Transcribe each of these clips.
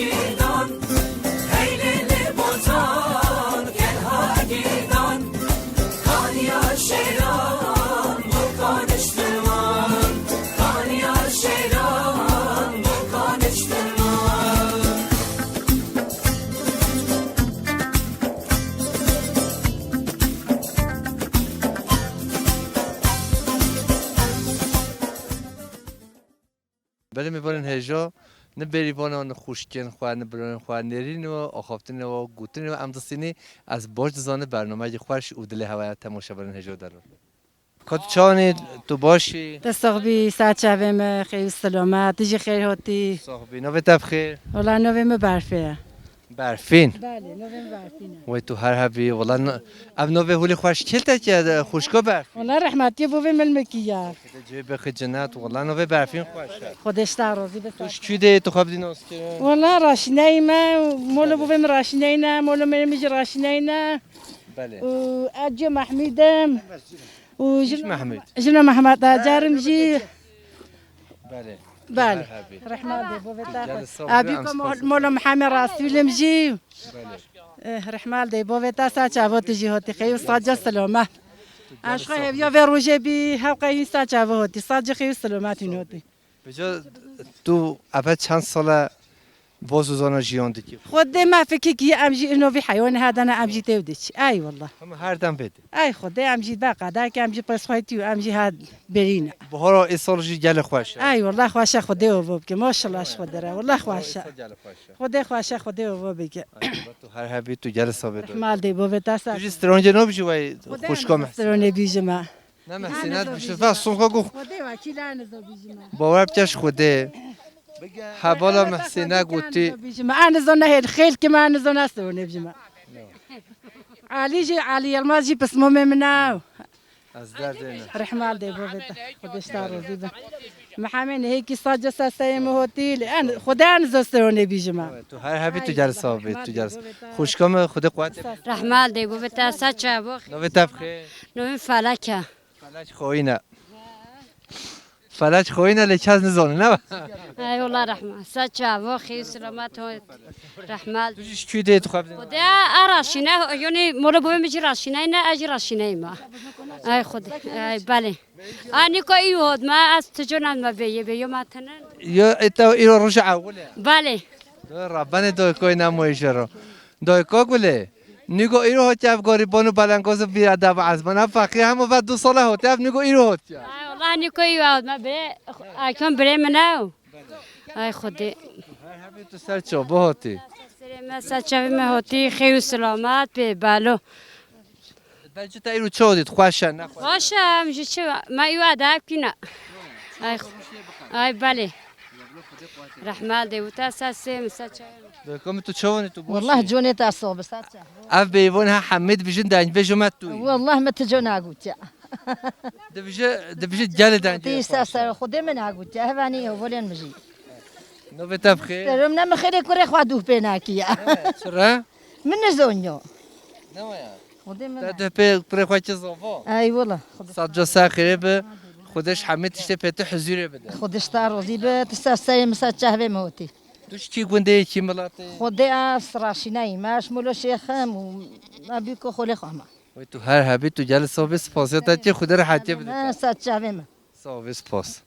گیدان هیلی بوتان گلها گیدان کانیا شیران بکانشتمان کانیا شیران بکانشتمان بله میبرن هجا نه بریوان آن خوشگن خواه نه بران خواه نرین و آخافتن و گوتن و امدستینی از باج زانه برنامه خوش اودله هوا تماشا برن هجا در کات چانی تو باشی تصاحبي ساعة شعبي خير السلامات تيجي خير هوتي صاحبی نوه تبخیر والله نوفي بعرفها برفین بالي نوفي بعرفينها وی تو هر هبی والله اب نوه هولی خوش کلتا که خوشگاه برفین والله رحمتي بوفي من المكياج جوی بخی جنت والله نوه برفین خوشه خودش تعرضي بس توش کی ده تو خواب دیناس که والله راشنايمة مولو بوفي من راشناينا مولو من ميجي راشناينا بله وأجي محميدم چیش محمود جنا محمد جارم جي بله بالي هر هبی رحمة بوفي جل تاخد الصبر أبيكم مولو محامي راسي لمجي بله رحمال دی بوفي تاسا چاوت جي هوتي خير صاجة سلامات عشقا هبيا في روجي بي هاوقا ينسا چاوه هوتي صاجة خير سلامات هوتي بجا تو اول چند ساله بازوزانا جیان دیگه خود ما فكر كي امجي انه في حيوان هذا انا امجي تودش اي والله هم هر دم بده اي خود امجي باقا داك امجي بس خويتي وامجي هاد برينا بهارا ایسالجی گل خوشه اي والله خواشا خدي وبك ما شاء الله خود داره والله خواشا گل خوشه خدي خواشا خدي وبك تو هر هبی تو گل ثابت داری رحمال دی بوفي تاسا تو استرانج نبیشی وای خوشکا محسن سروني بيجما نه محسنات بشه و سونخا گو خدي وكيل انا بيجما باور بچش خوده حوالا محسنه گوتی بيجما انا زنا هي الخيل كما انا زنا سروني بيجما علي جي علي الماجي بس مو منا از درد نه رحمال دی بوفي خدش تعرضي محامين هيك صاجة ساسي مهوتي لأن خدان زستروني بيجما تو هر هبی تو گل ثابت تو گل خوشکا خود قوت رحمال دی بو بتا سچا بو نو تبخه نو فلکه فلج خوینه فلج خوینه لچاز نزانه نه ای والله رحمال سچا بو خی سلامت هو رحمال تو چیش کی ده تو خواب خدا اراشینه یعنی مورا بو میجی راشینه نه اجی راشینه ما ای خدا ای بله آنی کو ایود ما از تجونم ما بیه ما تنن یا ایتا ایرو رجع اوله بله ربنا دویکای نمایشه رو دویکا گله نیگو ایرو هاتی افگاری بانو بلنگاز بی ادب از من فقیه همو و 2 ساله هاتی اف نیگو ایرو هاتی ای والله نی کو ایود ما به اکم بره منو ای خدا هر همی تو سر چوبه هاتی ما سچا ما هوتی خیر سلامت به بالو بچه تا ایرو چه هاتید خوشن نه خوشن باشم چه ما ایو ادب کینا ای بله رحمال دی وتا ساسه مسچا دویکا تو چه وانی تو باشی والله جوني تعصب بس اف بیوان ها حمید بیشن دنج بجمت توی والله ما تجونا قلت دبیشه گل دنج تيسا خدي من قلت هفاني ولين مجي نو تبخیر ترم نم خير كوري خوادو بيناكيا چرا من زونيو نه ویا خدي من ده پر خوچ زوا اي والله صد ساخره به خودش حمید تشته پته حضوره بده خدش تعرضي بتسا مسا به موتي توش کی گنده کی ملاته خدي اسراشيناي ماش مولو شيخم وما بيكو خولي خما و تو هر هبی تو جل صاحب سپاسیت که خود را حتی بده ما ساتشا بما صاحب سپاس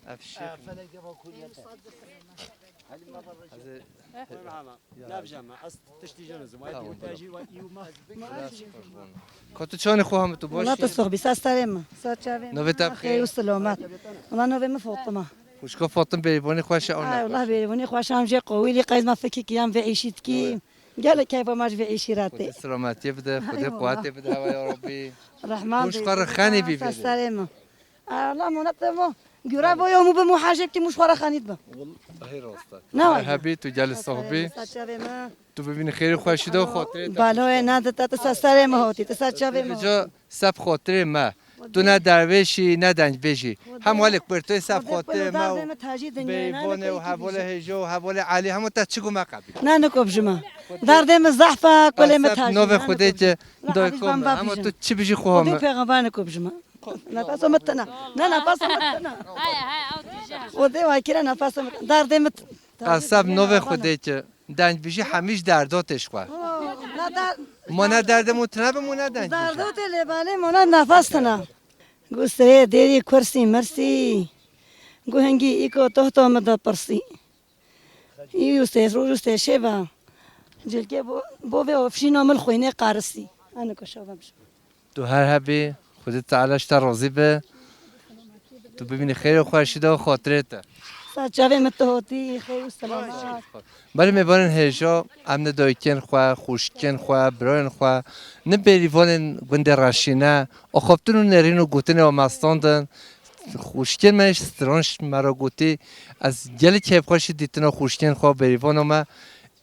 افشی کاتو چان خو هم تو والله باشی تصاحبي ساسا ساتشا نو تبخیر خير وسلامات والله نوفي مفوطمه خوشکا فاطم بیبانی خوش اي آن والله بيوني خوش هم جي قوي لي قايد ما فكي كيام في عيشت كي قال كيف ما في عيشي راتي سلامتی بده خود قوت بده و یا ربی رحمن خوش قرار خانی بی بده سلامه والله منطمه جرا با يوم بمو حاجبتي مش ورا خانيت با هی راسته نه هبی تو جل صاحبی تو ببین خیلی خوشی دو خاطره بالو نه تا سلامه هوتي تساتشا جا سب خاطر ما تو نه درویشی نه دنج بشی هم حالک بر تو سب خاطر ما و بیوانه و حوال هجا و حوال علی همون تا چگو ما قبیل نه نکوب جما دردم زحفه کل متاج نو خودی که دای کام اما تو چی بشی خودی خوام پیغمبر نکوب جما نفس متنا نه نفس متنا های های او تجاه خودی وای کلا نفس دردم قصب نو خودی که دنج بیشی همیش درداتش خوا مانه دردمون تنه مونه دنج بیشی دردوت لباله مونا نفس تنا گوسته دیری کرسی مرسی گوهنگی ایکو تو مدا پرسی ایو سه روز شبا جلگه بو به افشین عمل خوینه قارسی انا کشوام شو تو هر هبی خودت تعالش تا راضی به تو ببینی خیر و خورشیده و خاطرته ساجاوی متهوتی خیر و سلامت بله میبارن هجا امن دایکن خوا خوشکن خوا براین خوا نه بریوان گنده راشینه اخوابتون نرین و گوتن و مستاندن خوشکن منش سترانش مرا گوتی از گل کیف خوشی دیتن و خوشکن خوا بریوان ما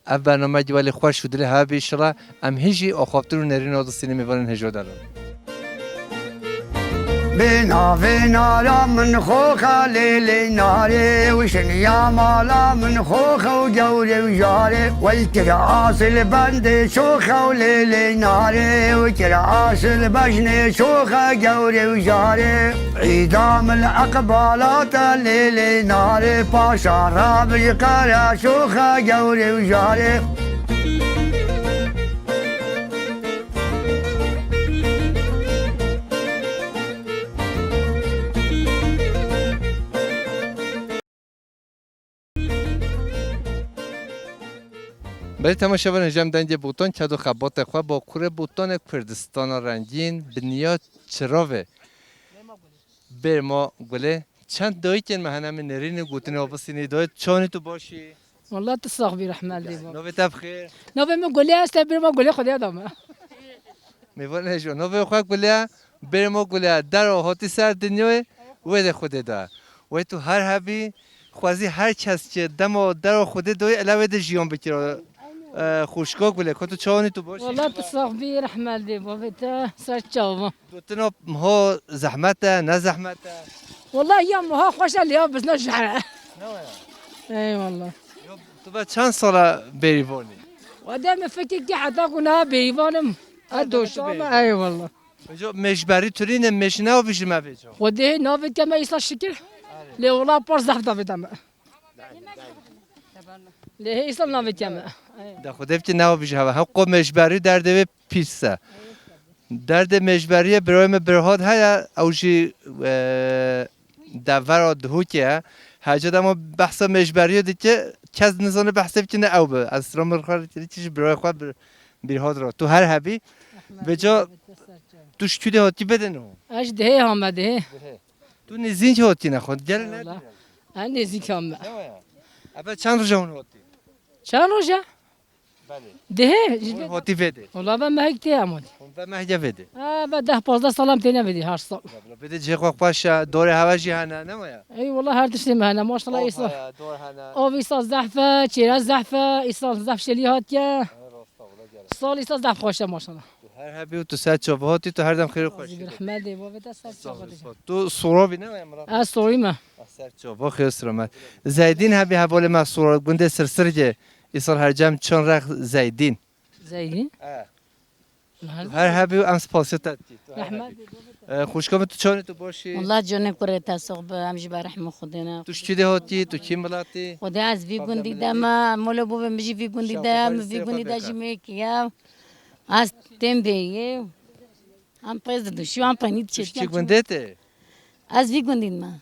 اب برنامه جوالی خوش شده ها بیشتر ام هیچی اخوابتون نرین و دستینی میبارن هجا دارن بنا بنا من خوخ ليلي ناري وشنيا مالا من خوخ وجوري وجاري والكراس البند شوخ وليلي ناري والكراس البجن شوخ جوري وجاري عيدام الأقبالات ليلي ناري باشا رابي قارا شوخ جوري وجاري برای تماشاگر نجام دنج بوتان چد و خبات خوا با کره بوتان کردستان رنگین بنیا چراوه بر ما گله چند دایی که مهنم نرین گوتن آبستینی دایی چانی تو باشی والله تصاغ برحمة الله نوی تبخیر نوبه من قولي استبر ما قولي خدي دام میوان هجو نوی خواه گله بر ما گله در آهاتی سر دنیای وید خود دا و تو هر هبی خوازی هر کس که دم و در خود دایی علاوه ده جیان بکره خوشگاه گله که تو چانی تو باشی والله تصاغ برحمة الله بابا سرچاوم دوتنا ها زحمته نه زحمته والله يوم ها خوش اليوم بس نرجع اي والله تو بعد چند ساله بریوانی ودائما فكرت حتى كنا بيبانم ادوش اي والله جو مجبری تورین مشنه و بیش ما بیچو ودي نوفي كما يصل الشكل لي والله بورس دفتا بتما لي يصل نوفي كما در خودت که نه و بیش هوا هم قوم مجبری در دوی پیسه درد مجبری برای ما برهاد های اوجی دور دهو که هجا دما بحث مجبری دیگه کس نزانه بحث بکنه او به از رام مرخار چیزی برای خود برهاد را تو هر هبی به جا توش کلی هاتی بدنو اش ده هم ده تو نزین چه هاتی نخواد گل نه والله انا زيكم اول چند روز اون هاتی شان روجا بله ده هاتی بده والله ما هيك تيامون و مهجا بده بده 15 سلام تينا بدي هار صل بده چه خواه باش دور هوا جهنم نه اي والله هار تشتي معنا ما شاء الله يصل دور هنا او يصل زحفه تشيرا زحفه يصل زحف شلي هاتيا صال يصل زحف خوشه ما شاء الله هر هبی و تو سر چوبهاتی تو هر دم خیر خوش برحمة الله بابا تسر تو سورابی نه امرا الصوري ما سر چوبه خیر سلامت زیدین هبی حواله ما سورا گنده سرسرجه ایسال هر جمع چون رخ زیدین زين هر هبی و امس پاسیت رحمة خوشکام تو چانی تو باشی والله جون كره تاسق امشي برحمه خدنا تو چی دهاتی تو کی ملاتی خدا از وی گوندی دما مولا بو مجي في گوندی دام في گوندی دا جميكيا از تمبيه ام پرز دو شو ام پنيت چی چه گنده ته از وی گوندی ما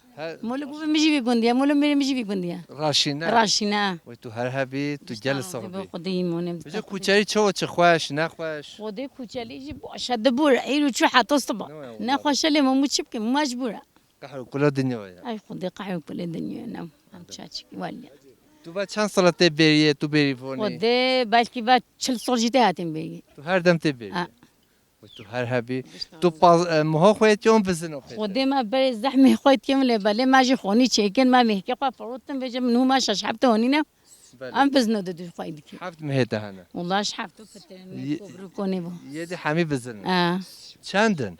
مولا بو مجي في گوندی مولا میره مجي في گوندی راشینه راشینا و تو هر هبی تو گل صاحبی خدای مونم بجا کوچری چه چه خوش نه خوش خدای کوچلی جی باشه دبور ایرو چو حتی صبح نه خوش لی مو چیپ که مجبوره قهر کلا دنیا ای خدای قهر کل دنیا نم هم چاچی ولی تو بعد چند سالته بریه تو بری فونی خدای بلکی بعد 40 سال جیته هاتیم بگی تو هر دم ته بری و تو هر هبی تو پاز مها خویت یوم بزنو خدای ما بر زحمه خواهد کم بله ما جی خونی چیکن ما مهکه قا فروتن بجم نو ما ششحبت هونی نه ام بزنو دو خواهد کی هفت مهته هنه والله شحبتو فترنی کبرو کنی با یه دی همی بزنه چندن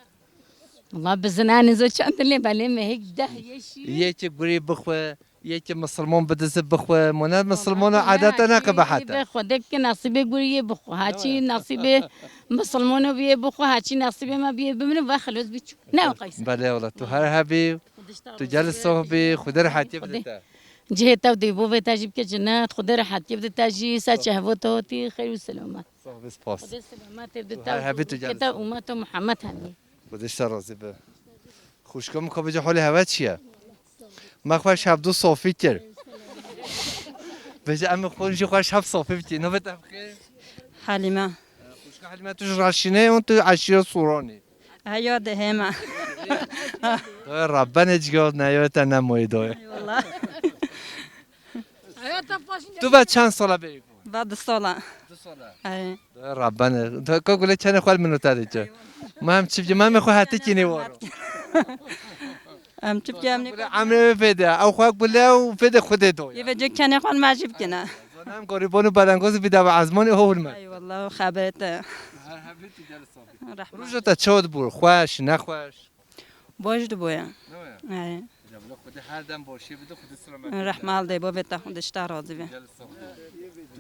والله بزنان زو چند لی بله مهک ده یشی یکی گوری بخواه یکی مسلمان بدز بخواه مناد مسلمان عادتا نقبه حتی خدا که نصیب گوریه بخو هاچی نصیب مسلمانو بیه بخو هاچی نصیب ما بیه بمنه و خلاص بیچو نه قیس بله والله تو هر هبی تو جل صحبی خدا راحتی بده جهتا ودی بو تجیب که جنات خدا راحت بده تجی سچه هوا توتی خیر و سلامت صاحب سپاس خدا سلامت بده هر هبی تو جلسه. تا امت محمد همی خودش راضی به خوشگاه میخواه بجا حال هوا چیه من خواه شب دو صافی کرد بجا امی خودش خواه شب صافی بچی نو بتم خیر حلیمه خوشگاه حلیمه توش راشینه اون تو عشیر سورانی هيا دهما دای ربن اجگاه نیایتا نمایی دای والله تو بعد چند ساله بری بعد الصلاة 2 ساله اي دای ربن تو که گله چند خوال منو تاریجا ما هم چیف من میخواه حتی چینی وارو ام تبقى امني گله عمره بده او خواه گله و بده خود دوی يفجو كان يخون ما جيب كنا زنم گریبانو بدنگاز بیده و ازمانی هول من اي والله خبرت رحمة روز تا چود بور خوش نخوش بوجد بويا اي جبل خود هر دم باشی بده خود سلامت رحمة الله بو بتا خودش راضي به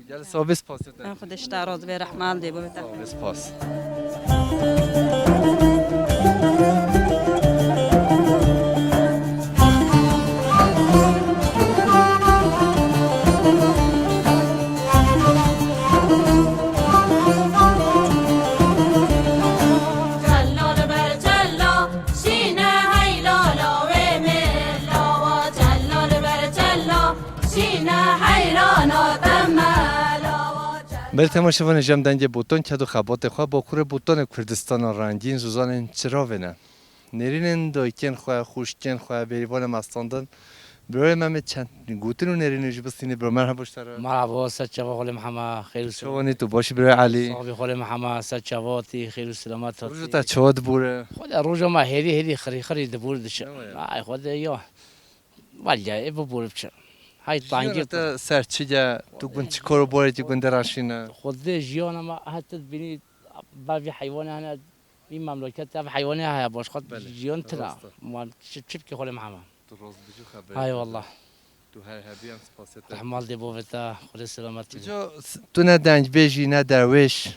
جل سابس پاس خودش راضي به رحمة الله بو بتا سابس پاس جلال بر جلا شینه هیلالا و ملا و جلال بر جلا شینه حیرانا دملا بر تماشاوان جمع دنگ بوتون کدو خبات خواه با کور بوتون کردستان رنگین زوزان چرا ونه نرینن دایکن خواه خوشکن خواه بریوان مستاندن برای من چند گوتن و نرینش بسینه برای من هم باشتره مرحبا سچوا خال محمد خیر و سلامت شوانی تو باشی برای علی صاحب خال محمد سچواتی خیر و سلامت روز تا چود بوره خود روز ما هدی خری دبور دش ای خود یا ولی ای ببور بچه های تانگی تا سرچیجا تو گون چی کارو باره چی گون دراشینه خود جیان ما حتی بینی بعضی حیوان هنر این مملکت تا حیوانی های باش خود جیان ترا ما چی که خال محمد تو روز بجو خبر های والله تو هر هبی هم سپاسته رحمال دی بوفتا خود سلامتی بجو تو نه دنج بیجی نه درویش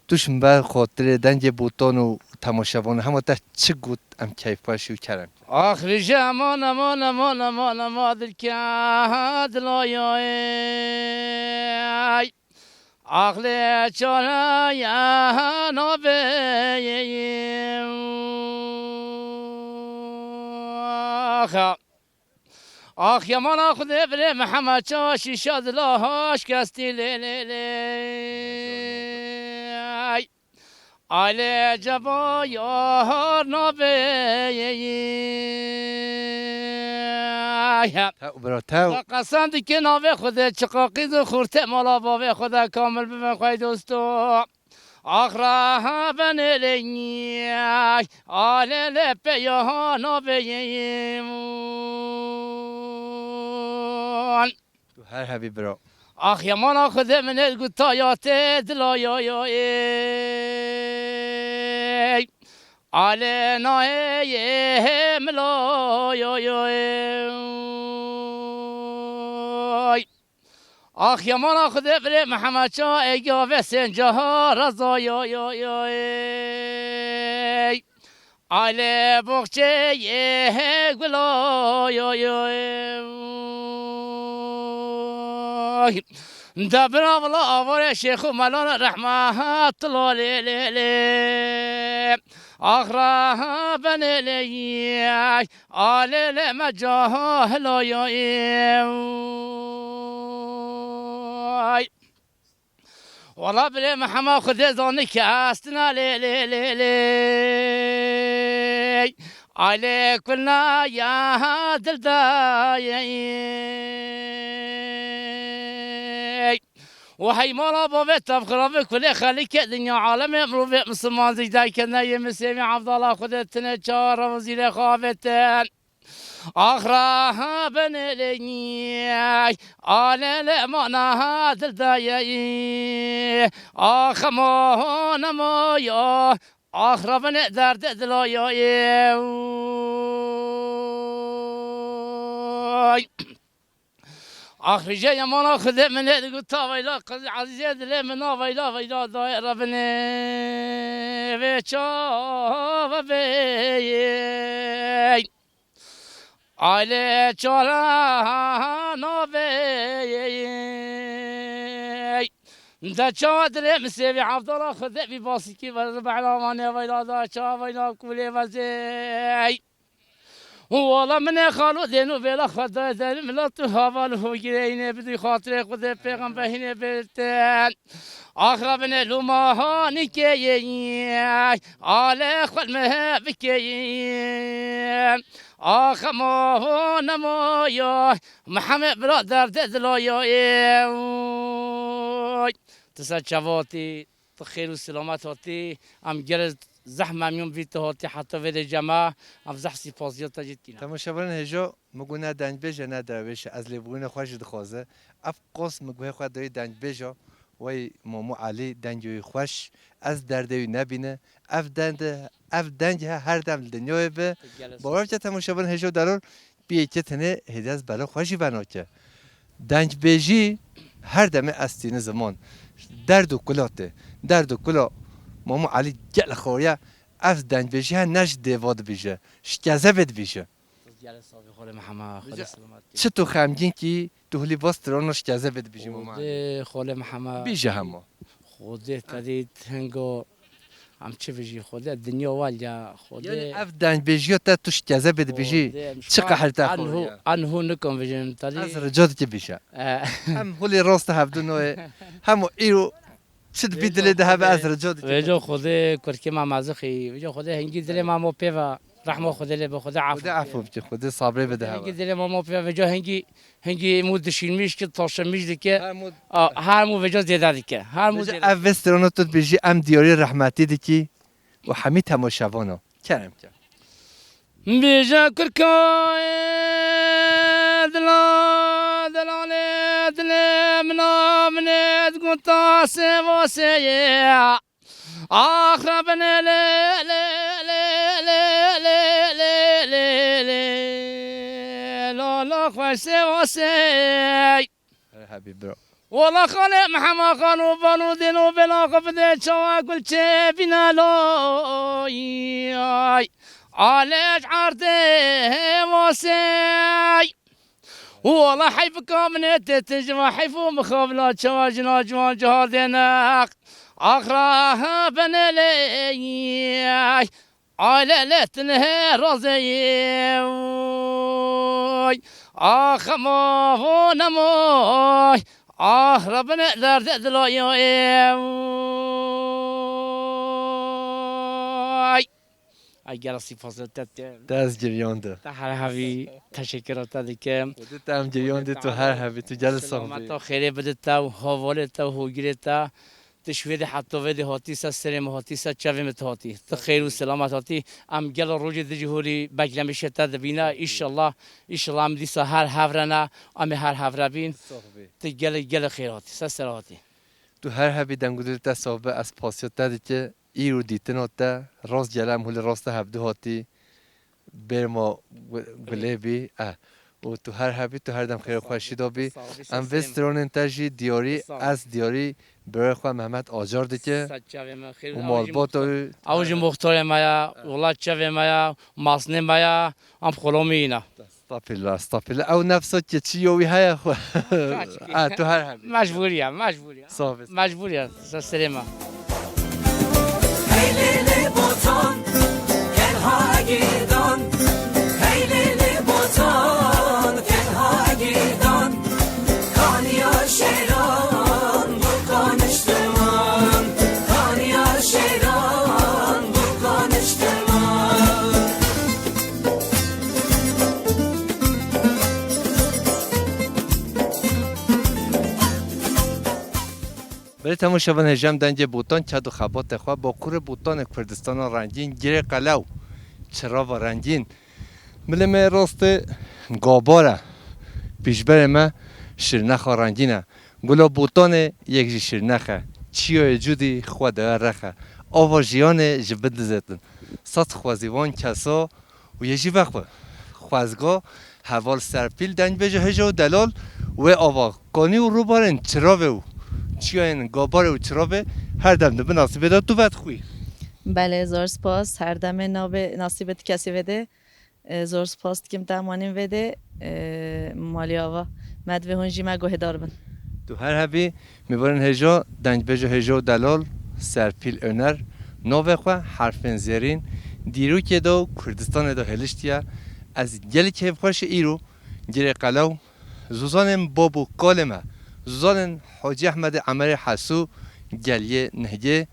توش بر خاطر دنج بوتان و تماشاوان همه تا چه گوت ام کیف پاشی و کرم آخر جامان امان امان امان امان دل کاد لایای عقل چانا یا نبیم آخ یمان آخد بره محمد چاشی شاد لاهاش کستی لی لی لی آله جبا یار نبیم تا برا تا قسم دی که ناوه خوده چقاقی دو خورته مالا باوه خوده کامل ببین خواهی دوستو آخرا بنلینی آله لپه یا نبیم تو هر هبی برا آخ یمان آخده من الگوتایات دلایای آله نایه ملایای آخ یمان آخده بره محمد چا ایگا و سنجا رضایای آله بخچه گلایای دبنا والله آوار شیخ و ملان رحمت الله لیلی آخرا بنلی آلی مجاهل والله بلی محمد خود زانی که استنا لیلی آلی کلنا یا دل دایی وهي مالا بابت تبخرا كل خليك الدنيا عالم امرو في مسلمان زيدا كنا يمسيمي عبد الله خدتنا شار وزير خافتن اخرى بنلي على لمانا هذا الدايي اخ ما نما يا اخرى بنقدر دلايا آخر جای من آخد من هد قلت ويلا قضي عزيزي دل من ويلا داير بني ويشا وبي aile çara nave da çadre mesevi Abdullah khode bi basiki ve ba'lamane ve la da ça ve la kule ve zey والله من خالو دينو بلا خدا دل ملت هوال هو جرينا بدي خاطر خدا پیغمبر هنا بلتن آخر بن لوما هانكي على خل ما بكي آخر ما هو نما يا محمد برادر ددلا يا تسجواتي تخير السلامات هاتي ام جرز زحمه میون بیت هاتی حتی ود جماعه ام زح سپاسیات تجدینا تماشاوران هجا مگونه دنج بجا نه درویش از لیبون خوش دخوازه اف قص مگوه خود داری دنج بجا وی مامو علی دنجوی خوش از دردوی نبینه اف دنج هر دم دنیای به باور که تماشاوران هجا درور بیه که تنه هدیز برای خوشی بناکه دنج بجی هر دم استین زمان درد و کلاته درد و کلا مامو علی گل خوریا اف دنج بجی ها نش دیواد بیشه شکازه بد بیشه چه تو خمگین کی تو هلی باز ترانش شکازه بد بیشه ماما خاله محمد بیشه همه خوده تدید هنگو هم چه بیشی خوده دنیا والیا خوده یعنی اف دنج بجی تا تو شکازه بد بیشی چه قهر تا خوریا انهو نکن بجیم تدید از رجاد که بیشه هم هلی راست هفته نوه همو ایرو چه بیدلی ده به از رجاد وجو خوده کرکی ما مازخی وجو خوده هنگی دل ما مو پیوا رحمه خوده لی به خوده خدا عفو بچه خدا صبره بده هنگی دل ما مو پیوا وجو هنگی مود شیلمیش که تاشمیش دیگه هر مو وجو زیاده دیگه هر مو زیاده اول استرانو تو بیجی ام دیاری رحمتی دیکی و همه تماشاوانا کرم کرد بیجا کرکای دلانه دل منامنت گنتا سواسه آخر بنه لا خوش سواسه حبیب برو والله خالق محمد خانو بانو دینو بلا قفده چوا گل چه بینا لای عالج عرضه واسه والله حيف كامنت تجمع حيفو مخابلات شواجنا جوان جهادنا اخراها بنلي عائلة تنهي رزي اخ ما هو نموي اخ ربنا درد دلاي اگر سپاس دست جریانده هر هوی تشکرات دیگه خودت هم جریانده تو هر هوی تو جلسه سلامت خیره بده تا حواله تا هوگیره تا تشوید حتی ود هاتی سرم هاتی چوی متهاتی تا خیر و سلامت هاتی ام گل روز دجهوری بگلمش تا دبینا ان شاء الله ام دیسا هر هورنا ام هر هوربین تا گل خیراتی سلامتی تو هر هوی دنگودر تا صاحب از پاسیات دادی که ایرو دیتن هاته راست جلم هول راست هفته هاتی برما گلبی و تو هر هبی تو هر دم خیر خوشی دابی ام وسترون انتاجی دیاری از دیاری برای خواه محمد آجار دیگه و مالبات اوج مختار مایا ولاد چه مایا ماسنه مایا ام خلامی اینا استغفر او نفسات که چی یوی های خو تو هر هبی مجبوریم سلام Heyleli botan gel ha gidan Heyleli botan gel ha gidan Kan yaşeran bu konuştuman Kan yaşeran bu konuştuman برای تماشاوان هجم دنج بوتان چد و خبات خواه با کور بوتان کردستان رنگین گیره قلو چرا و رنگین ملم راست گاباره پیشبر ما شرنخ رنگینه گلا بوتان یک جی شرنخه چیای جودی خواه ده رخه آوا جیان جبد زدن سات خوازیوان کسا و یه جی وقت خوازگاه حوال سرپیل دنج بجه هجا و دلال و آوا کانی و رو بارن چرا و چیان گابار و چرابه هر دم به نصیب داد تو ود خوی بله هزار سپاس هر دم نصیبت کسی بده زور سپاس دکم تمانین وده مالی آوا مد و هنجی ما گوه دار بن تو هر هبی میبرن هجا دنج بجا هجا و دلال سرپیل önər نوه خواه حرفین زیرین دیرو که دو کردستان دو هلشتیا از گلی که خوش ایرو گیره قلاو زوزان بابو کالمه زوزان حاجی احمد عمر حسو گلیه نهگه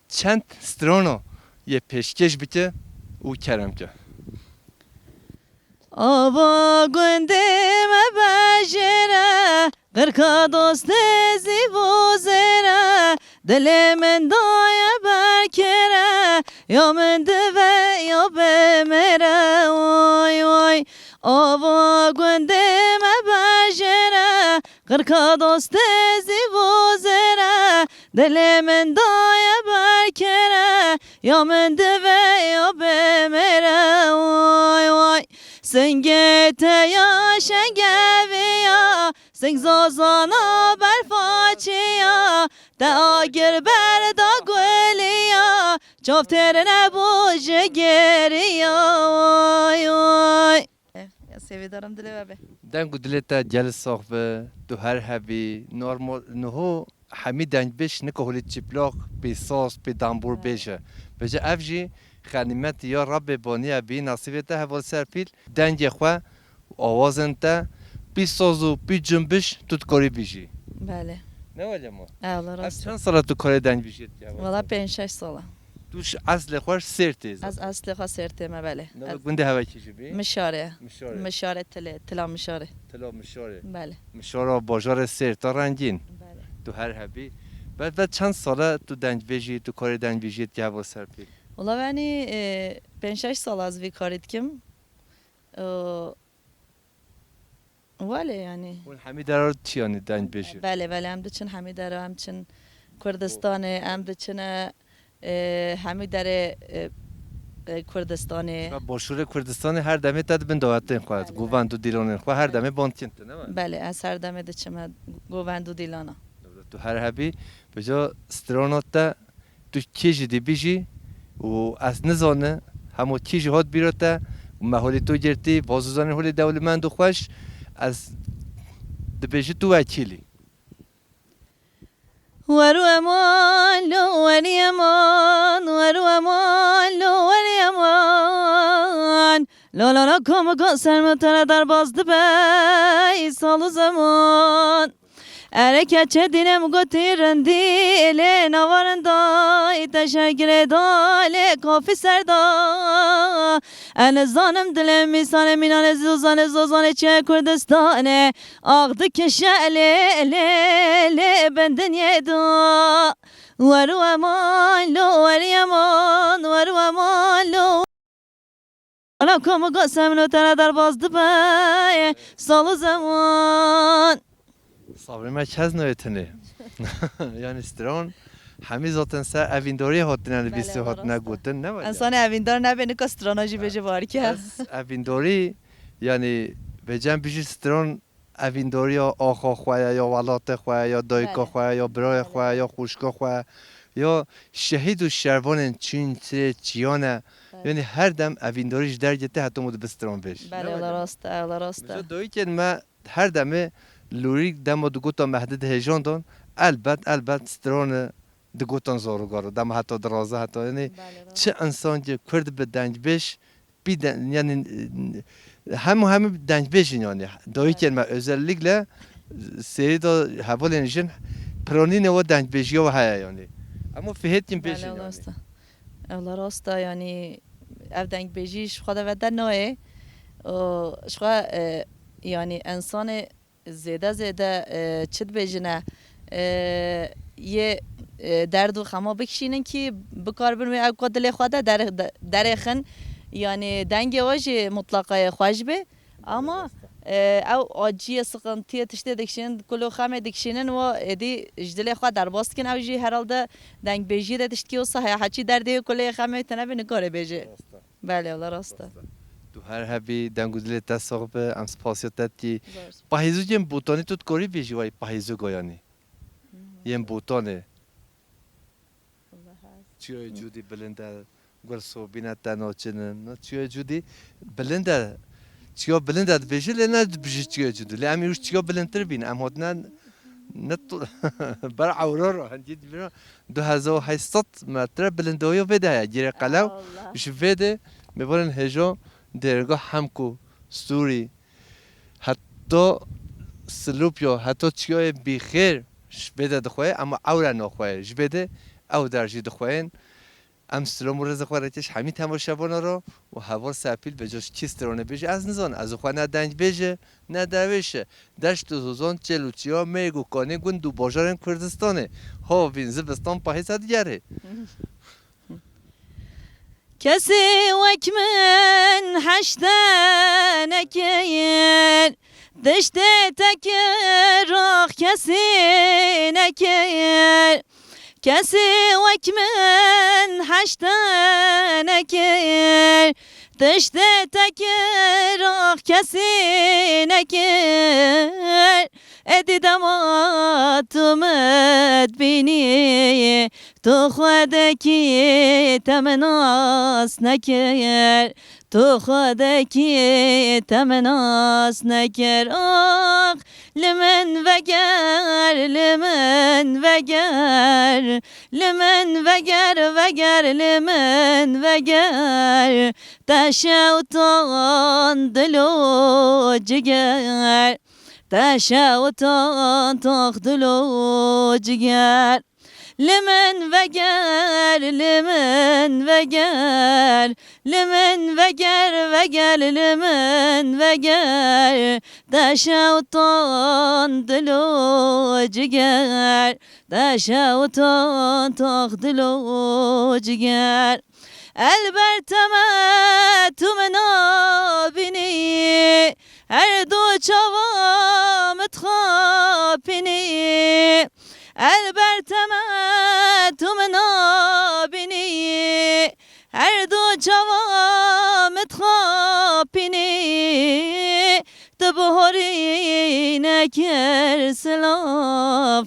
چند سترانو یه پیشکش بکه او کرم که آوا گنده مباجره قرکا دوست زیبو زره دل من دایا برکره یا من دوه یا بمره وای وای آوا گنده مباجره قرکا دوست زیبو زره دل من دایا برکره یا من دوه یا بمره وای وای سنگته یا شنگویا سنگ زازانا برفاچیا دا آگر بردا گلیا چافتر نبوش گریا وای وای یا سیوی دارم دلی بابه دنگو دلتا جل صاحبه تو هر هبی نورمال نهو همی دنگ بش نکهولی چپلاق بی ساس بی دامبور بشه بجه افجی خانیمت یا رب بانی بی نصیبت هوال سرپیل دنگ خواه آوازن تا بی سازو بی جنبش تو کاری بیشی بله نه ولی ما الله از راست چند ساله تو کاری دنگ بیشید والا 5-6 ساله توش اصل خوش سرتیز از اصل خواست سرته ما بله نه گنده هوا کشی بی مشاره مشاره مشاره تلا مشاره طلا مشاره بله مشاره باجار سرتا رنگین بله تو هر هبی بعد چند ساله تو دنگ بیشی تو کاری دنگ بیشید که هوا سرپیل Ola yani 5-6 sal az bir kar etkim. Vale yani. اون همه درار چیانی دنگ بیشی Bale bale hem de çin hemi dere hem çin Kurdistan'ı hem de çin hemi dere Kurdistan'ı. باشور کردستان هر دمه تد بن دعوت خواهد گووند و دیلان خواه هر دمه بانتینت نه Bale az her deme de çime govendu dilana. تو هر هبی بجا استرانات تا تو کیجی دی بیجی و از نزانه همو کیجی هات بیرته و محالی تو گرتی بازوزان هولی دولمند و خوش از دبیجی تو وکیلی ورو امان لو ولي امان ورو امان لو ولي امان لا لا لا کم قصر متره در باز دبی سال zaman Erekeçe dinem götüründü ele navarında teşekkür edale kafi serda en zanım dilem misane minane zuzane zuzane çe Kürdistan'e ağdı keşele le benden yeda veru aman lo veri aman veru aman lo Ana kamu qasem nötene dar bazdı be salı zaman صابری ما چه از نویتنه یعنی استران همی زاتن سر اوینداری هاتنه بیستی هاتنه گوتن نه انسان اویندار نبینه که استراناجی بجه باری که از اوینداری یعنی بجن بیشی استران اوینداری آخا خواه یا ولات خواه یا دایکا خواه یا برای خواه یا خوشکا خواه یا شهید و شروان چین چیانه یعنی هر دم اوینداریش درجته حتی مود بستران بش بله الله راسته الله راسته دوی که ما هر دمه لوری دم دگوتا مهدد هجان دان البت ستران دگوتان زارگارو دم حتی درازه حتی یعنی چه انسان که کرد به دنج بش یعنی همه دنج بشین یعنی دایی که ما özellikle seri da havalenijen pranine و دنج بشی و های یعنی اما فهد کم بشین الله راسته الله راسته یعنی اف دنگ بجیش خدا و در نوعه شخوا یعنی انسان زیده چت بجنه یه درد و خما بکشینن که بکار برمی او قدل خواده در خن یعنی دنگ واجه مطلقه خواج به اما او آجی سقنطیه تشته دکشین کلو خمه دکشینن و ادی جدل خوا در باست کن او جی هرالده دنگ بجی ده تشتی و صحیح حچی درده کلو خمه تنبه نکاره بجه بله الله راسته تو هر هبی دنگو دل تصاقب ام سپاسیت کی پاهیزو یم بوتانی تو کاری بیجی وای پاهیزو گویانی یم بوتانه چیای جودی بلنده گل صوبینه تناچنن نه چیه جودی بلنده چیا بلنده بشه لنا بشه چیا جودی لیامی وش چیا بلندتر بین ام هاتنا نت بر عورارو هندید بیرون 2800 متر بلندویو بده جیره قلاو بش بده میبرن هجا درگاه همکو سوری حتی سلوپیو حتی چیای بیخیر بده دخواه اما عورا نخواه جبده او درجی دخواهن ام سلام رز خوارتش همین تماشاوانا رو و هوار سپیل به جاش چیسترانه بشه از نزان از خوا نه دنج بشه نه دروشه دشت و زوزان چلوچیا میگو کانه گوند و باجارن کردستانه ها وین زبستان پاهیزه دیگره کسی وک من هشته نکیر دشت تکر راخ کسی نکیر کسی وک من هشته نکیر دشت تکر راخ کسی نکیر ادی دماتمت بینی تو خودکی تمناس نکر تو خودکی تمناس نکر آخ لمن وگر لمن وگر لمن وگر وگر لمن وگر تشاوتان دلو جگر تشاوتان تاخدلو جگر لمن وگر لمن وگر لمن وگر وگر لمن وگر تشاوتان دلو جگر تشاوتان تاخدلو جگر البرتما تو منا بینی هر دو چوامت خوابینی البرتما تو منا بینی هر دو چوامت خوابینی تو بهاری نکر سلاف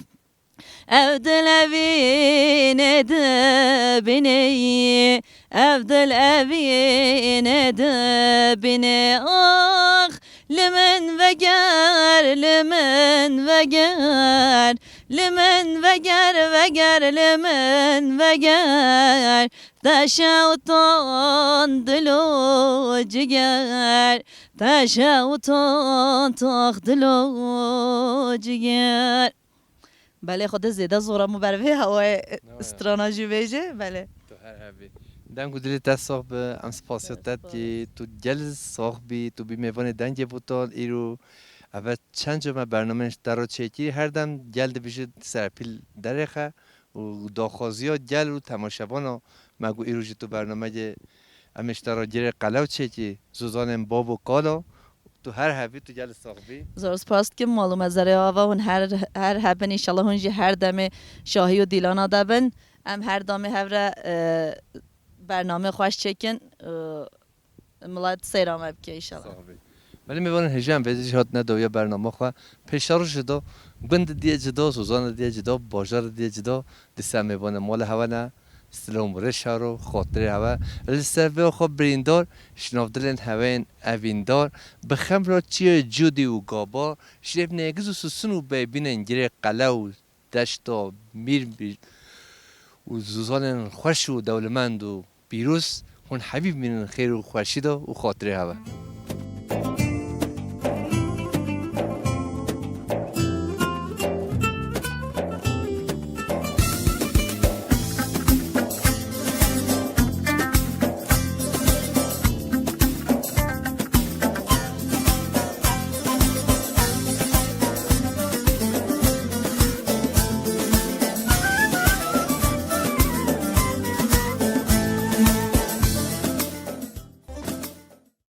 افضل أبين دبني افضل أبين دبني آخ لمن وگر لمن وگر لمن وگر وگر لمن وگر تشاوتان دلو جگر تشاوتان تاخ دلو جگر بله خود زیده زورمو بروی هوای استراناجی بیجه بله تو هر هبی دنگو دلی تصاق به ام سپاسیتت که تو جل ساق بی تو بی میوان دنگ بودال ایرو اول چند جمع برنامهش درو چیکی هر دم جلد بیشه سرپیل درخه و داخوازی ها جل رو تماشابانا مگو ایرو جی تو برنامه امش درو جیر قلاو چیکی زوزانم باب و کالا تو هر هبی تو جل ساق بی زور سپاس که معلومه زره آوا و هر هبن انشالله هنجی هر دم شاهی و دیلانا دبن ام هر دم هر برنامه خوش چکن ملت سیرام بکی انشالله ولی میبارن هجام ویدیش هات ندویا برنامه خواه پیشارو جدا گند دیه جدا سوزان دیه جدا باجار دیه جدا دسته میبانه مال هوا نه سلام رشارو خاطر هوا لسه خو بریندار شنافدلن هواین اویندار بخم را چیه جودی و گابا شریف نگز و سسونو ببینن گیره قلاو دشتا میر بیر و زوزان خوش و دولمند و بیروس هون حبیب من خیر و خوشیدا و خاطر هوا